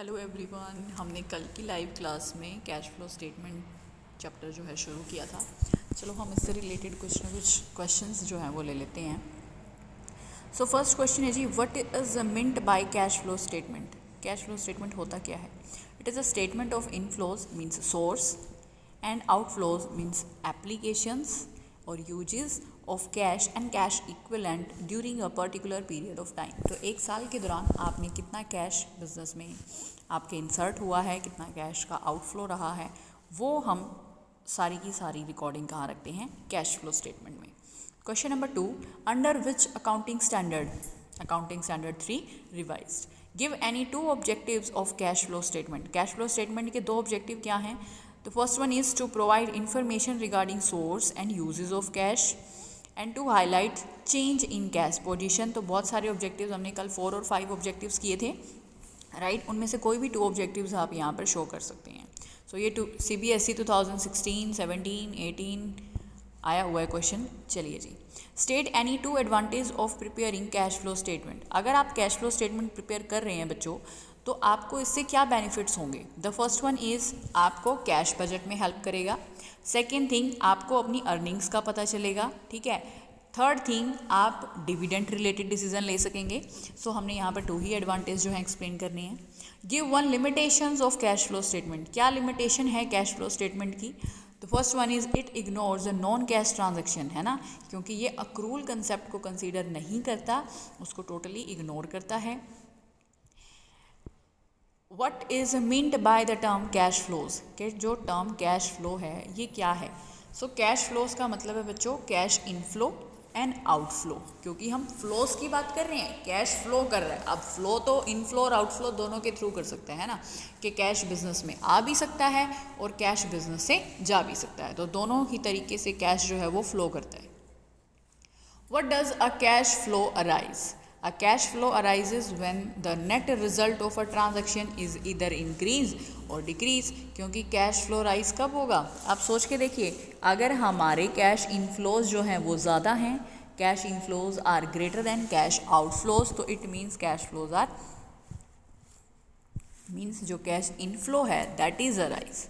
Hello everyone, हमने कल की लाइव क्लास में कैश फ्लो स्टेटमेंट चैप्टर जो है शुरू किया था। चलो हम इससे रिलेटेड कुछ ना कुछ क्वेश्चंस जो हैं वो ले लेते हैं। सो फर्स्ट क्वेश्चन है जी, what is meant by cash flow statement. Cash flow statement होता क्या है? It is a statement of inflows means source and outflows means applications और uses of cash and cash equivalent during a particular period of time. तो एक साल के दौरान आपने कितना कैश बिजनेस में आपके इंसर्ट हुआ है, कितना कैश का आउटफ्लो रहा है, वो हम सारी की सारी रिकॉर्डिंग कहाँ रखते हैं? कैश फ्लो स्टेटमेंट में। Question number 2, under which accounting standard? Accounting standard 3 revised. Give any 2 objectives of cash flow statement. Cash flow statement के 2 ऑब्जेक्टिव क्या हैं? The first one is to provide information regarding source and uses of cash and to highlight change in cash position। तो बहुत सारे objectives हमने कल 4 और 5 objectives किए थे, राइट? उनमें से कोई भी 2 ऑब्जेक्टिव्स आप यहाँ पर शो कर सकते हैं। सो ये CBSE 2016, 17, 18 आया हुआ है क्वेश्चन। चलिए जी, state any 2 advantage of preparing cash flow statement. अगर आप कैश फ्लो स्टेटमेंट प्रिपेयर कर रहे हैं बच्चों, तो आपको इससे क्या बेनिफिट्स होंगे? द फर्स्ट वन इज़ आपको कैश बजट में हेल्प करेगा। सेकेंड थिंग, आपको अपनी अर्निंग्स का पता चलेगा, ठीक है। थर्ड थिंग, आप डिविडेंड रिलेटेड डिसीजन ले सकेंगे। सो हमने यहाँ पर 2 ही एडवांटेज जो है एक्सप्लेन करने हैं। Give 1 limitations of cash flow statement. क्या लिमिटेशन है कैश फ्लो स्टेटमेंट की? तो first one is it ignores a non cash transaction, है ना, क्योंकि ये अक्रूल कंसेप्ट को कंसीडर नहीं करता, उसको टोटली इग्नोर करता है। What is meant by the term cash flows? कि जो टर्म कैश फ्लो है ये क्या है? सो कैश फ्लोज का मतलब है बच्चों कैश इनफ्लो एंड आउटफ्लो, क्योंकि हम फ्लोज की बात कर रहे हैं, कैश फ्लो कर रहा है। अब फ्लो तो इनफ्लो और आउटफ्लो दोनों के थ्रू कर सकते हैं ना, कि कैश बिजनेस में आ भी सकता है और कैश बिजनेस से जा भी सकता है, तो दोनों ही तरीके से कैश जो है वो फ्लो करता है। What does a cash flow arise? A cash flow arises when the net result of a transaction is either increase or decrease। क्योंकि कैश फ्लो राइज कब होगा? आप सोच के देखिए, अगर हमारे कैश इनफ्लोज जो हैं वो ज़्यादा हैं, cash inflows are greater than cash outflows, तो it means cash flows are means जो कैश इनफ्लो है that is a rise.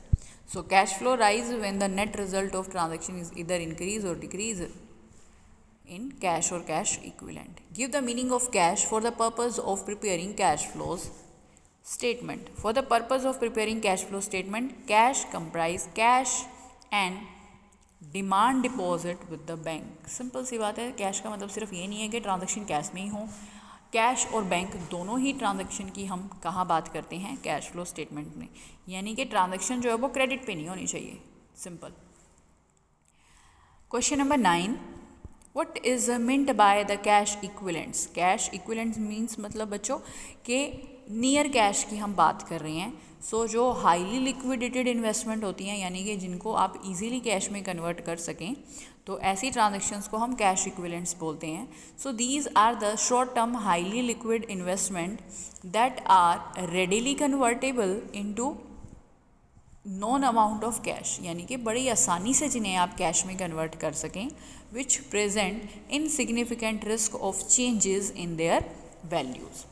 So cash flow rise when the net result of transaction is इधर increase और decrease in cash or cash equivalent। Give the meaning of cash for the purpose of preparing cash flows statement। For the purpose of preparing cash flow statement, cash comprise cash and demand deposit with the bank। Simple सी बात है, cash का मतलब सिर्फ ये नहीं है कि ट्रांजेक्शन कैश में ही हो, कैश और बैंक दोनों ही ट्रांजेक्शन की हम कहाँ बात करते हैं? कैश फ्लो स्टेटमेंट में। यानी कि ट्रांजेक्शन जो है वो क्रेडिट पे नहीं होनी चाहिए, simple. Question number 9, what is meant by the cash equivalents? Cash equivalents means मतलब बच्चों कि नियर कैश की हम बात कर रहे हैं। सो जो हाईली लिक्विडेटेड इन्वेस्टमेंट होती हैं, यानी कि जिनको आप इजीली कैश में कन्वर्ट कर सकें, तो ऐसी ट्रांजेक्शन्स को हम कैश इक्विवेलेंट्स बोलते हैं। So these are the short term highly liquid investment that are readily convertible into known amount of cash, यानी कि बड़ी आसानी से जिन्हें आप कैश में कन्वर्ट कर सकें, which present insignificant risk of changes in their values.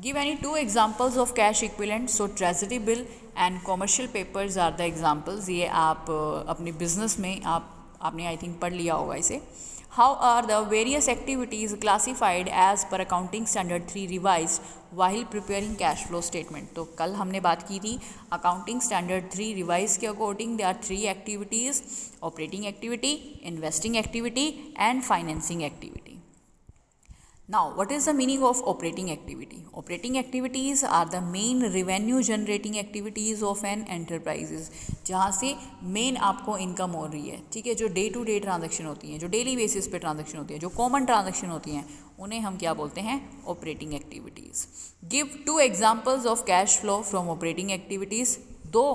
Give any 2 examples of cash equivalent. So treasury bill and commercial papers are the examples. ये आप अपने बिजनेस में आपने आई थिंक पढ़ लिया होगा इसे। How are the various activities classified as per accounting standard 3 revise while preparing cash flow statement. तो कल हमने बात की थी अकाउंटिंग स्टैंडर्ड 3 रिवाइज के according they are 3 activities: operating activity, investing activity and financing activity. Now, what is the meaning of operating activity? Operating activities are the main revenue generating activities of an enterprises। जहाँ से main आपको income हो रही है, ठीक है, जो day to day transaction होती हैं, जो डेली बेसिस पे ट्रांजेक्शन होती है, जो कॉमन ट्रांजेक्शन होती हैं, उन्हें हम क्या बोलते हैं? Operating activities. Give 2 examples of cash flow from operating activities. 2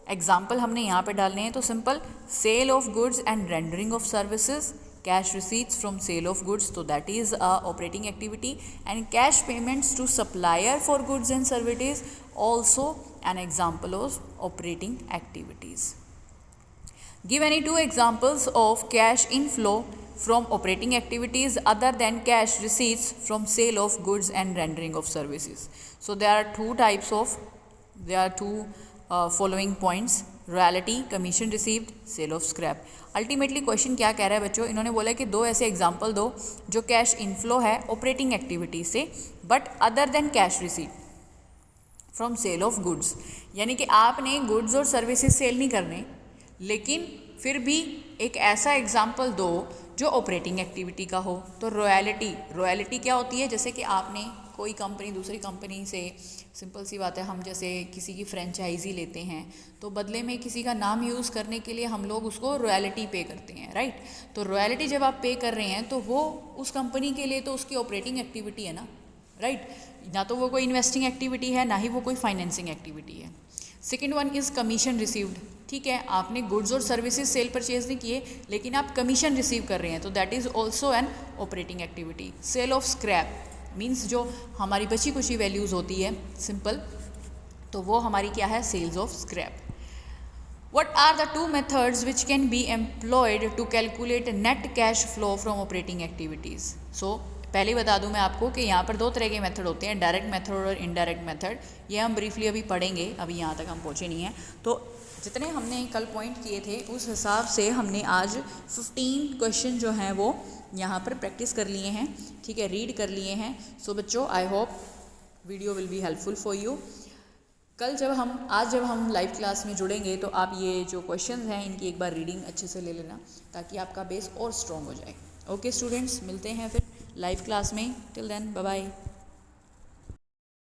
example हमने यहाँ पे डालने हैं, तो simple, sale of goods and rendering of services, cash receipts from sale of goods, so that is a operating activity, and cash payments to supplier for goods and services, also an example of operating activities। Give any 2 examples of cash inflow from operating activities other than cash receipts from sale of goods and rendering of services। So there are 2 types of there are two following points, royalty, commission received, sale of scrap. Ultimately question क्या कह रहा है बच्चों, इन्होंने बोला कि दो ऐसे एग्जाम्पल दो जो कैश इनफ्लो है ऑपरेटिंग एक्टिविटी से but other than cash receive from sale of goods. यानी कि आपने गुड्स और सर्विसेज सेल नहीं करने, लेकिन फिर भी एक ऐसा एग्जाम्पल दो जो ऑपरेटिंग एक्टिविटी का हो। तो रॉयल्टी क्या होती है, जैसे कि आपने कोई कंपनी दूसरी कंपनी से, सिंपल सी बात है, हम जैसे किसी की फ्रेंचाइजी लेते हैं तो बदले में किसी का नाम यूज़ करने के लिए हम लोग उसको रॉयल्टी पे करते हैं, राइट। तो रॉयल्टी जब आप पे कर रहे हैं तो वो उस कंपनी के लिए तो उसकी ऑपरेटिंग एक्टिविटी है ना, राइट। ना तो वो कोई इन्वेस्टिंग एक्टिविटी है, ना ही वो कोई फाइनेंसिंग एक्टिविटी है। Second one is commission received. ठीक है, आपने गुड्स और सर्विसेज सेल परचेज नहीं किए लेकिन आप कमीशन रिसीव कर रहे हैं, तो that is also an operating activity. Sale of scrap means जो हमारी बची कुची वैल्यूज़ होती है सिंपल, तो वो हमारी क्या है, sales of scrap. What are the two methods which can be employed to calculate net cash flow from operating activities? So पहले ही बता दूं मैं आपको कि यहाँ पर दो तरह के मेथड होते हैं, डायरेक्ट मेथड और इनडायरेक्ट मेथड। ये हम ब्रीफली अभी पढ़ेंगे, अभी यहाँ तक हम पहुँचे नहीं हैं। तो जितने हमने कल पॉइंट किए थे उस हिसाब से हमने आज 15 क्वेश्चन जो हैं वो यहाँ पर प्रैक्टिस कर लिए हैं, ठीक है, रीड कर लिए हैं। सो बच्चों, I hope video will be helpful for you. आज जब हम लाइव क्लास में जुड़ेंगे तो आप ये जो क्वेश्चंस हैं इनकी एक बार रीडिंग अच्छे से ले लेना ताकि आपका बेस और स्ट्रॉन्ग हो जाए। ओके स्टूडेंट्स, मिलते हैं फिर लाइव क्लास में। Till then bye bye.